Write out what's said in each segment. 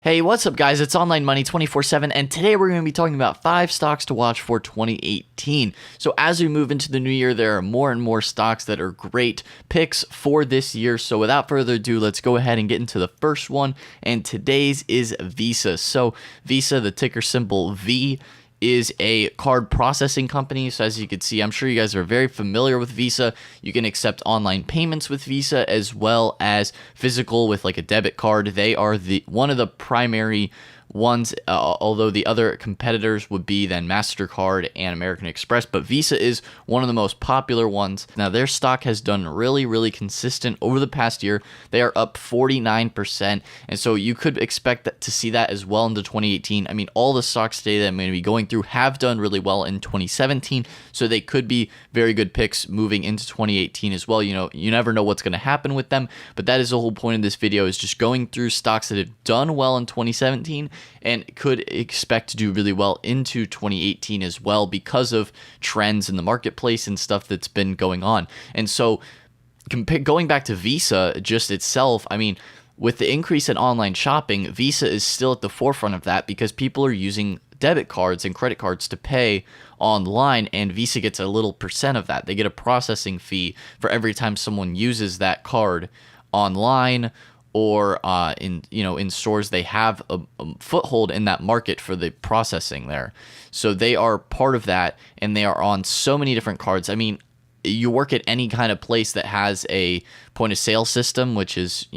Hey, what's up, guys? It's Online Money 24/7, and today we're going to be talking about 5 stocks to watch for 2018. So as we move into the new year, there are more and more stocks that are great picks for this year. So without further ado, let's go ahead and get into the first one, and today's is Visa. So Visa, the ticker symbol V, is a card processing company. So as you can see, I'm sure you guys are very familiar with Visa. You can accept online payments with Visa as well as physical with like a debit card. They are one of the primary ones, although the other competitors would be then MasterCard and American Express, but Visa is one of the most popular ones. Now their stock has done really consistent over the past year. They are up 49%, and so you could expect to see that as well into 2018. I mean, all the stocks today that I'm going to be going through have done really well in 2017, so they could be very good picks moving into 2018 as well. You know, you never know what's going to happen with them, but that is the whole point of this video, is just going through stocks that have done well in 2017 and could expect to do really well into 2018 as well because of trends in the marketplace and stuff that's been going on. And so going back to Visa just itself, I mean, with the increase in online shopping, Visa is still at the forefront of that because people are using debit cards and credit cards to pay online, and Visa gets a little percent of that. They get a processing fee for every time someone uses that card online or in stores. They have a foothold in that market for the processing there. So they are part of that, and they are on so many different cards. I mean, you work at any kind of place that has a point of sale system, which is,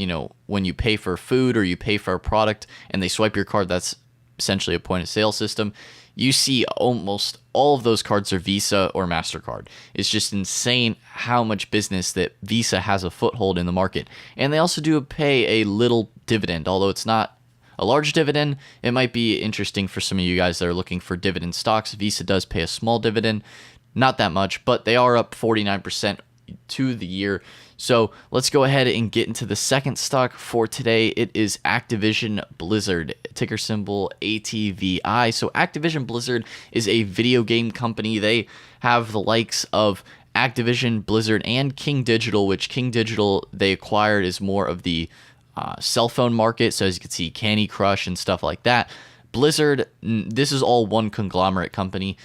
when you pay for food or you pay for a product and they swipe your card, that's essentially a point of sale system. You see almost all of those cards are Visa or MasterCard. It's just insane how much business that Visa has a foothold in the market. And they also do pay a little dividend, although it's not a large dividend. It might be interesting for some of you guys that are looking for dividend stocks. Visa does pay a small dividend, not that much, but they are up 49% to the year. So let's go ahead and get into the second stock for today. It is Activision Blizzard, ticker symbol ATVI. So Activision Blizzard is a video game company. They have the likes of Activision, Blizzard, and King Digital, which King Digital they acquired is more of the cell phone market. So as you can see, Candy Crush and stuff like that. Blizzard, this is all one conglomerate company.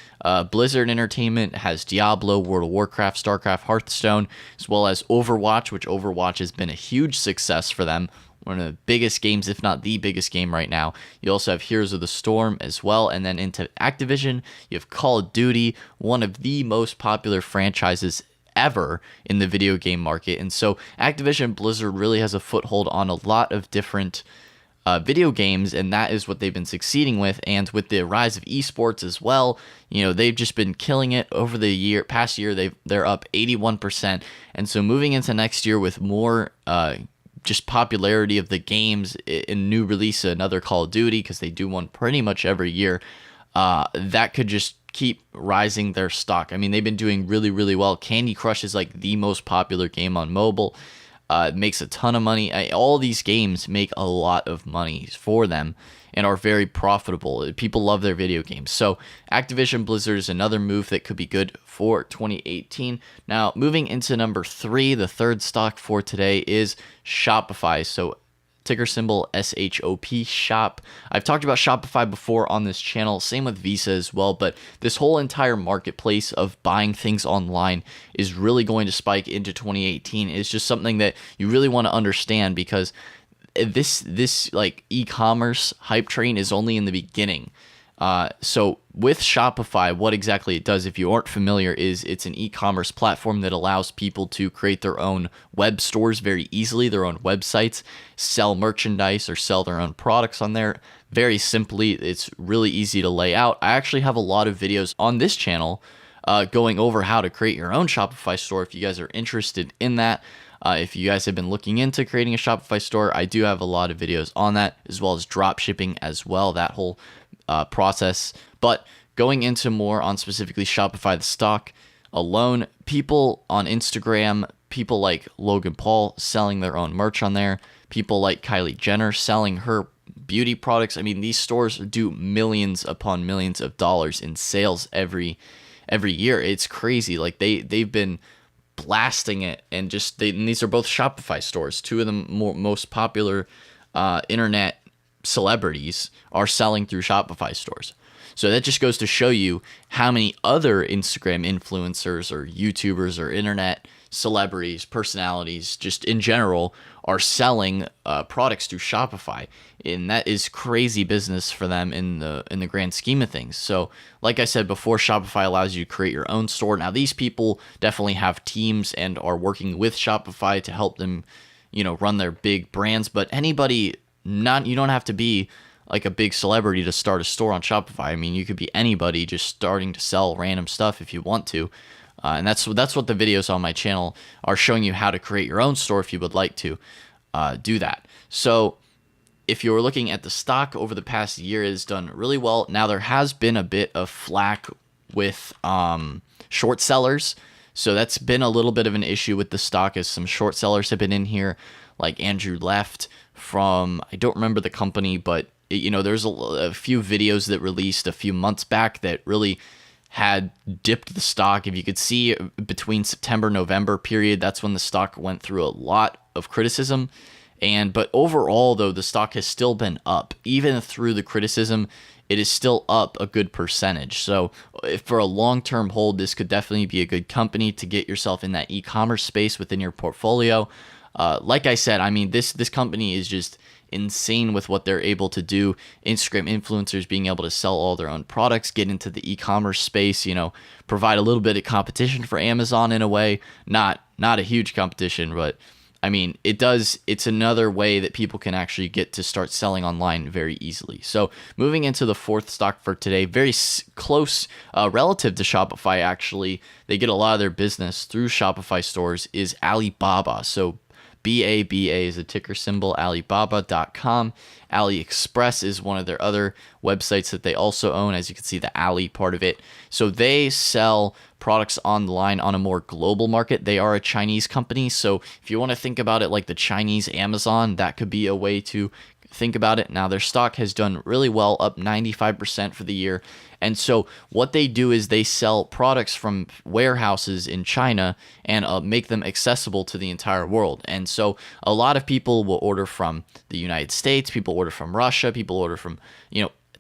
Blizzard Entertainment has Diablo, World of Warcraft, StarCraft, Hearthstone, as well as Overwatch, which Overwatch has been a huge success for them. One of the biggest games, if not the biggest game right now. You also have Heroes of the Storm as well. And then into Activision, you have Call of Duty, one of the most popular franchises ever in the video game market. And so Activision Blizzard really has a foothold on a lot of different video games, and that is what they've been succeeding with. And with the rise of esports as well, they've just been killing it over the past year. They're up 81%, and so moving into next year with more just popularity of the games, in new release another Call of Duty, because they do one pretty much every year, that could just keep rising their stock. I mean, they've been doing really well. Candy Crush is like the most popular game on mobile. It makes a ton of money. All these games make a lot of money for them and are very profitable. People love their video games. So Activision Blizzard is another move that could be good for 2018. Now, moving into number 3, the third stock for today is Shopify. So ticker symbol SHOP, Shop. I've talked about Shopify before on this channel, same with Visa as well, but this whole entire marketplace of buying things online is really going to spike into 2018. It's just something that you really want to understand, because this like e-commerce hype train is only in the beginning. So with Shopify, what exactly it does, if you aren't familiar, is it's an e-commerce platform that allows people to create their own web stores very easily, their own websites, sell merchandise or sell their own products on there very simply. It's really easy to lay out. I actually have a lot of videos on this channel going over how to create your own Shopify store if you guys are interested in that. If you guys have been looking into creating a Shopify store, I do have a lot of videos on that, as well as drop shipping as well, that whole process. But going into more on specifically Shopify, the stock alone, people on Instagram, people like Logan Paul selling their own merch on there, people like Kylie Jenner selling her beauty products. I mean, these stores do millions upon millions of dollars in sales every year. It's crazy. Like they've been blasting it, and these are both Shopify stores, two of the most popular internet celebrities are selling through Shopify stores. So that just goes to show you how many other Instagram influencers or YouTubers or internet celebrities, personalities, just in general, are selling products through Shopify, and that is crazy business for them in the grand scheme of things. So, like I said before, Shopify allows you to create your own store. Now, these people definitely have teams and are working with Shopify to help them, run their big brands. But anybody, you don't have to be like a big celebrity to start a store on Shopify. I mean, you could be anybody just starting to sell random stuff if you want to. And that's what the videos on my channel are showing you, how to create your own store if you would like to do that. So if you're looking at the stock over the past year, it has done really well. Now, there has been a bit of flack with short sellers. So that's been a little bit of an issue with the stock, as some short sellers have been in here, like Andrew Left from, I don't remember the company, but there's a few videos that released a few months back that really had dipped the stock. If you could see between September, November period, that's when the stock went through a lot of criticism. But overall, though, the stock has still been up. Even through the criticism, it is still up a good percentage. So for a long-term hold, this could definitely be a good company to get yourself in that e-commerce space within your portfolio. Like I said, I mean, this company is just insane with what they're able to do. Instagram influencers being able to sell all their own products, get into the e-commerce space, provide a little bit of competition for Amazon in a way. Not a huge competition, but I mean, it's another way that people can actually get to start selling online very easily. So moving into the fourth stock for today, very close relative to Shopify, actually. They get a lot of their business through Shopify stores, is Alibaba. So BABA is a ticker symbol, Alibaba.com. AliExpress is one of their other websites that they also own, as you can see the Ali part of it. So they sell products online on a more global market. They are a Chinese company, so if you want to think about it like the Chinese Amazon, that could be a way to think about it. Now, their stock has done really well, up 95% for the year. And so what they do is they sell products from warehouses in China and make them accessible to the entire world. And so a lot of people will order from the United States, people order from Russia, people order from,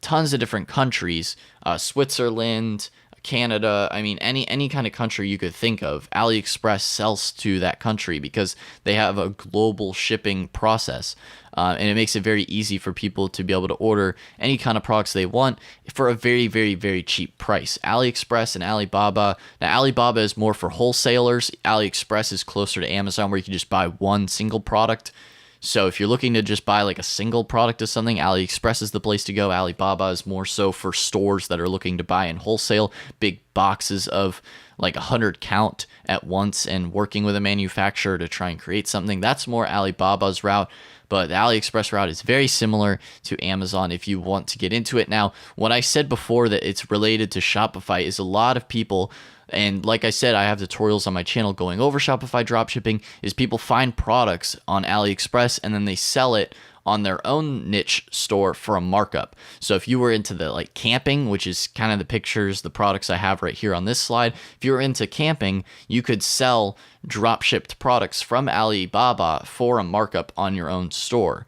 tons of different countries, Switzerland, Canada, I mean, any kind of country you could think of. AliExpress sells to that country because they have a global shipping process. And it makes it very easy for people to be able to order any kind of products they want for a very, very, very cheap price. AliExpress and Alibaba. Now, Alibaba is more for wholesalers. AliExpress is closer to Amazon, where you can just buy one single product. So if you're looking to just buy like a single product of something, AliExpress is the place to go. Alibaba is more so for stores that are looking to buy in wholesale, big boxes of like 100 count at once, and working with a manufacturer to try and create something. That's more Alibaba's route. But the AliExpress route is very similar to Amazon if you want to get into it. Now, what I said before that it's related to Shopify is a lot of people, and like I said, I have tutorials on my channel going over Shopify dropshipping, is people find products on AliExpress and then they sell it on their own niche store for a markup. So if you were into the like camping, which is kind of the pictures, the products I have right here on this slide, if you were into camping, you could sell drop shipped products from Alibaba for a markup on your own store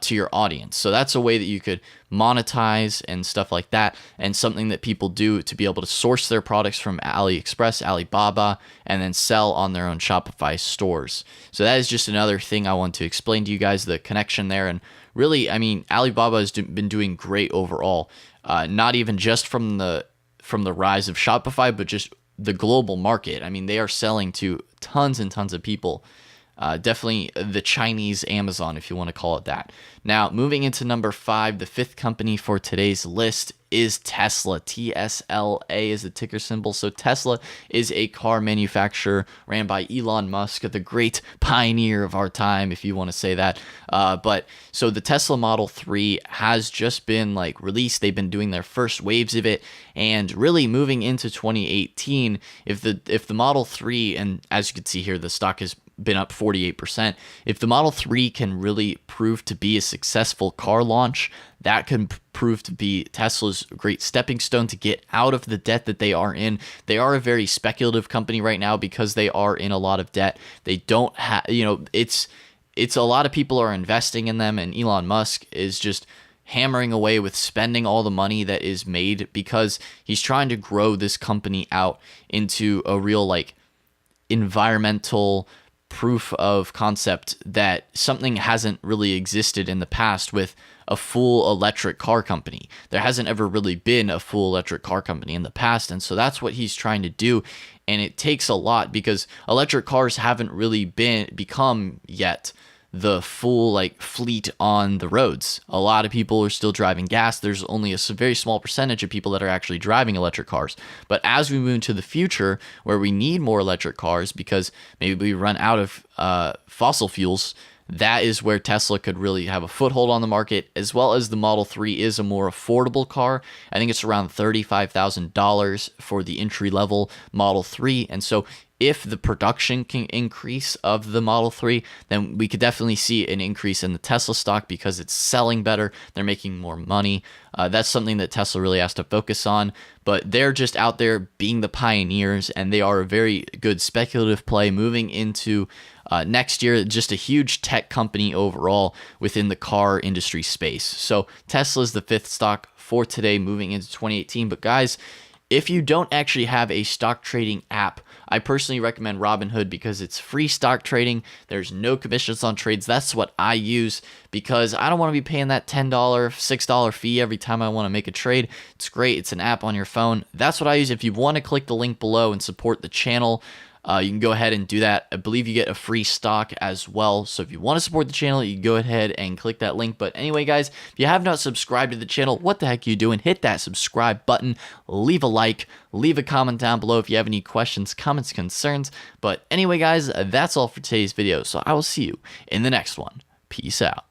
to your audience. So that's a way that you could monetize and stuff like that, and something that people do to be able to source their products from AliExpress, Alibaba, and then sell on their own Shopify stores. So that is just another thing I want to explain to you guys, the connection there. And really, I mean, Alibaba has been doing great overall, not even just from the rise of Shopify, but just the global market. I mean, they are selling to tons and tons of people. Definitely the Chinese Amazon, if you want to call it that. Now, moving into number 5, the fifth company for today's list is Tesla. TSLA is the ticker symbol. So Tesla is a car manufacturer ran by Elon Musk, the great pioneer of our time, if you want to say that. But so the Tesla Model 3 has just been like released. They've been doing their first waves of it, and really moving into 2018, if the Model 3, and as you can see here, the stock has been up 48%. If the Model 3 can really prove to be a successful car launch, that can prove to be Tesla's great stepping stone to get out of the debt that they are in. They are a very speculative company right now because they are in a lot of debt. They don't have, it's a lot of people are investing in them, and Elon Musk is just, hammering away with spending all the money that is made because he's trying to grow this company out into a real like environmental proof of concept that something hasn't really existed in the past with a full electric car company. There hasn't ever really been a full electric car company in the past, and so that's what he's trying to do. And it takes a lot because electric cars haven't really become yet the full like fleet on the roads. A lot of people are still driving gas. There's only a very small percentage of people that are actually driving electric cars. But as we move into the future where we need more electric cars because maybe we run out of fossil fuels, that is where Tesla could really have a foothold on the market, as well as the Model 3 is a more affordable car. I think it's around $35,000 for the entry-level Model 3. And so if the production can increase of the Model 3, then we could definitely see an increase in the Tesla stock because it's selling better. They're making more money. That's something that Tesla really has to focus on. But they're just out there being the pioneers, and they are a very good speculative play moving into next year. Just a huge tech company overall within the car industry space. So Tesla is the fifth stock for today moving into 2018. But guys, if you don't actually have a stock trading app, I personally recommend Robinhood because it's free stock trading. There's no commissions on trades. That's what I use because I don't want to be paying that $10, $6 fee every time I want to make a trade. It's great. It's an app on your phone. That's what I use. If you want to click the link below and support the channel, you can go ahead and do that. I believe you get a free stock as well. So if you want to support the channel, you can go ahead and click that link. But anyway, guys, if you have not subscribed to the channel, what the heck are you doing? Hit that subscribe button, leave a like, leave a comment down below if you have any questions, comments, concerns. But anyway, guys, that's all for today's video. So I will see you in the next one. Peace out.